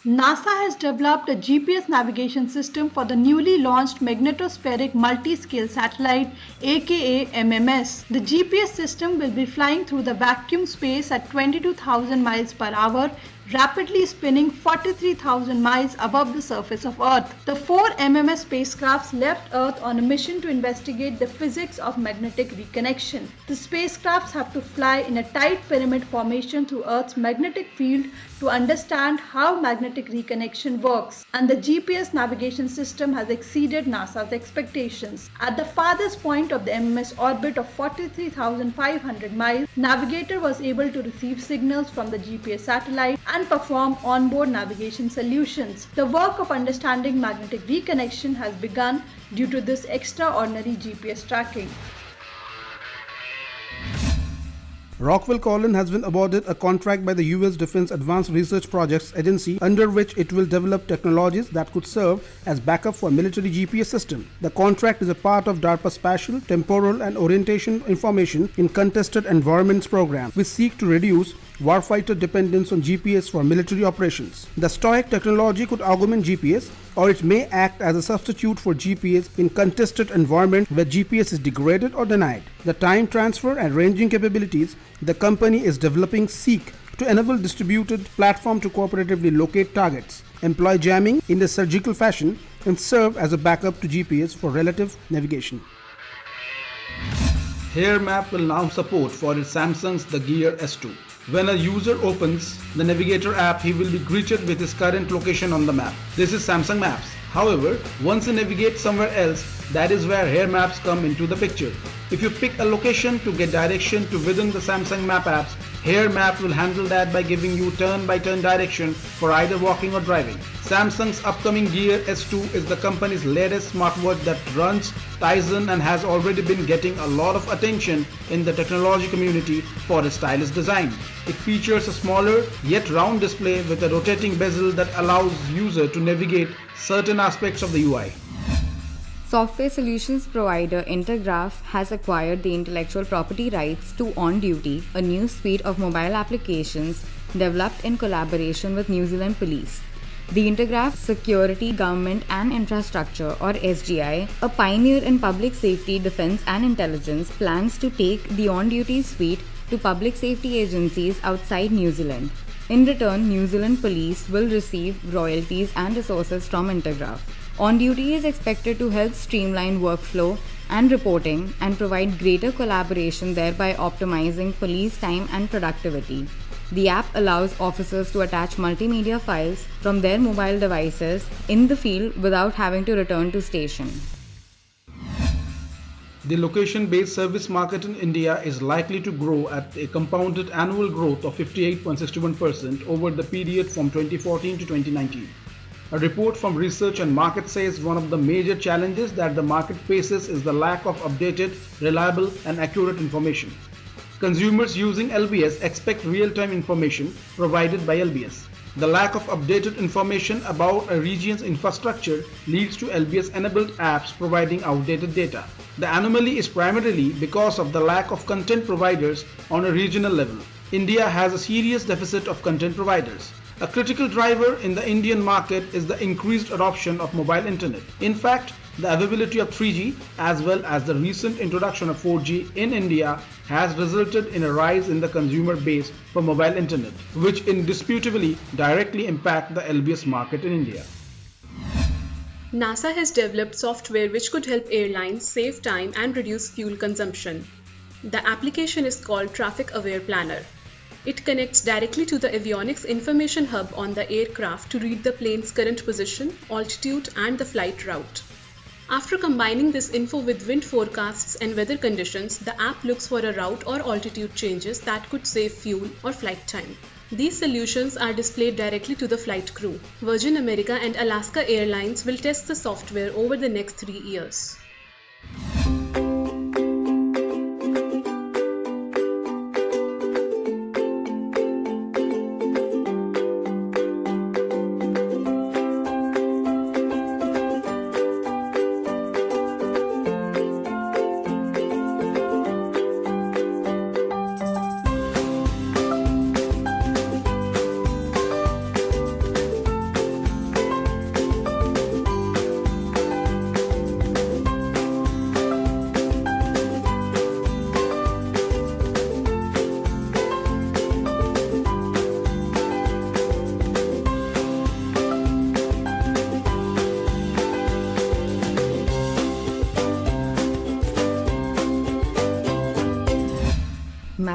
NASA has developed a GPS navigation system for the newly launched Magnetospheric Multi-Scale Satellite aka MMS. The GPS system will be flying through the vacuum space at 22,000 miles per hour, rapidly spinning 43,000 miles above the surface of Earth. The four MMS spacecrafts left Earth on a mission to investigate the physics of magnetic reconnection. The spacecrafts have to fly in a tight pyramid formation through Earth's magnetic field to understand how magnetic reconnection works, and the GPS navigation system has exceeded NASA's expectations. At the farthest point of the MMS orbit of 43,500 miles, Navigator was able to receive signals from the GPS satellite and perform onboard navigation solutions. The work of understanding magnetic reconnection has begun due to this extraordinary GPS tracking. Rockwell Collin has been awarded a contract by the U.S. Defense Advanced Research Projects Agency, under which it will develop technologies that could serve as backup for military GPS system. The contract is a part of DARPA Spatial, Temporal and Orientation Information in Contested Environments program, which seek to reduce warfighter dependence on GPS for military operations. The STOIC technology could augment GPS, or it may act as a substitute for GPS in contested environment where GPS is degraded or denied. The time transfer and ranging capabilities the company is developing seek to enable distributed platform to cooperatively locate targets, employ jamming in a surgical fashion, and serve as a backup to GPS for relative navigation. Here Map will now support for its Samsung's The Gear S2. When a user opens the Navigator app, he will be greeted with his current location on the map. This is Samsung Maps. However, once he navigates somewhere else, that is where Here Maps come into the picture. If you pick a location to get direction to within the Samsung Map apps, Here Map will handle that by giving you turn-by-turn direction for either walking or driving. Samsung's upcoming Gear S2 is the company's latest smartwatch that runs Tizen and has already been getting a lot of attention in the technology community for its stylish design. It features a smaller yet round display with a rotating bezel that allows user to navigate certain aspects of the UI. Software solutions provider Intergraph has acquired the intellectual property rights to On Duty, a new suite of mobile applications developed in collaboration with New Zealand Police. The Intergraph Security, Government and Infrastructure, or SGI, a pioneer in public safety, defense and intelligence, plans to take the On Duty suite to public safety agencies outside New Zealand. In return, New Zealand Police will receive royalties and resources from Intergraph. On Duty is expected to help streamline workflow and reporting and provide greater collaboration, thereby optimizing police time and productivity. The app allows officers to attach multimedia files from their mobile devices in the field without having to return to station. The location-based service market in India is likely to grow at a compounded annual growth of 58.61% over the period from 2014 to 2019. A report from Research and Market says one of the major challenges that the market faces is the lack of updated, reliable and accurate information. Consumers using LBS expect real-time information provided by LBS. The lack of updated information about a region's infrastructure leads to LBS-enabled apps providing outdated data. The anomaly is primarily because of the lack of content providers on a regional level. India has a serious deficit of content providers. A critical driver in the Indian market is the increased adoption of mobile internet. In fact, the availability of 3G as well as the recent introduction of 4G in India has resulted in a rise in the consumer base for mobile internet, which indisputably directly impact the LBS market in India. NASA has developed software which could help airlines save time and reduce fuel consumption. The application is called Traffic Aware Planner. It connects directly to the avionics information hub on the aircraft to read the plane's current position, altitude, and the flight route. After combining this info with wind forecasts and weather conditions, the app looks for a route or altitude changes that could save fuel or flight time. These solutions are displayed directly to the flight crew. Virgin America and Alaska Airlines will test the software over the next 3 years.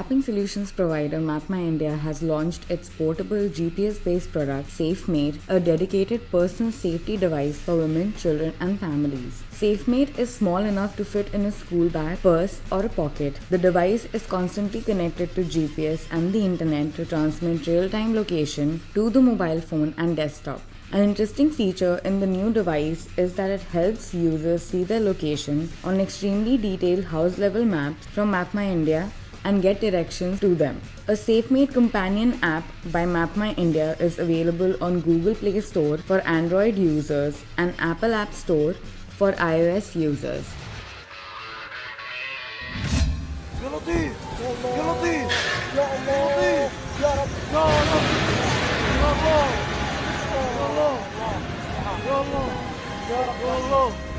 Mapping solutions provider MapMyIndia has launched its portable GPS-based product SafeMate, a dedicated personal safety device for women, children and families. SafeMate is small enough to fit in a school bag, purse or a pocket. The device is constantly connected to GPS and the internet to transmit real-time location to the mobile phone and desktop. An interesting feature in the new device is that it helps users see their location on extremely detailed house-level maps from MapMyIndia and get directions to them. A SafeMate companion app by MapMyIndia is available on Google Play Store for Android users and Apple App Store for iOS users. يا لطيف يا لطيف يا الله يا رب يا رب يا الله يا الله يا الله يا الله يا رب يا الله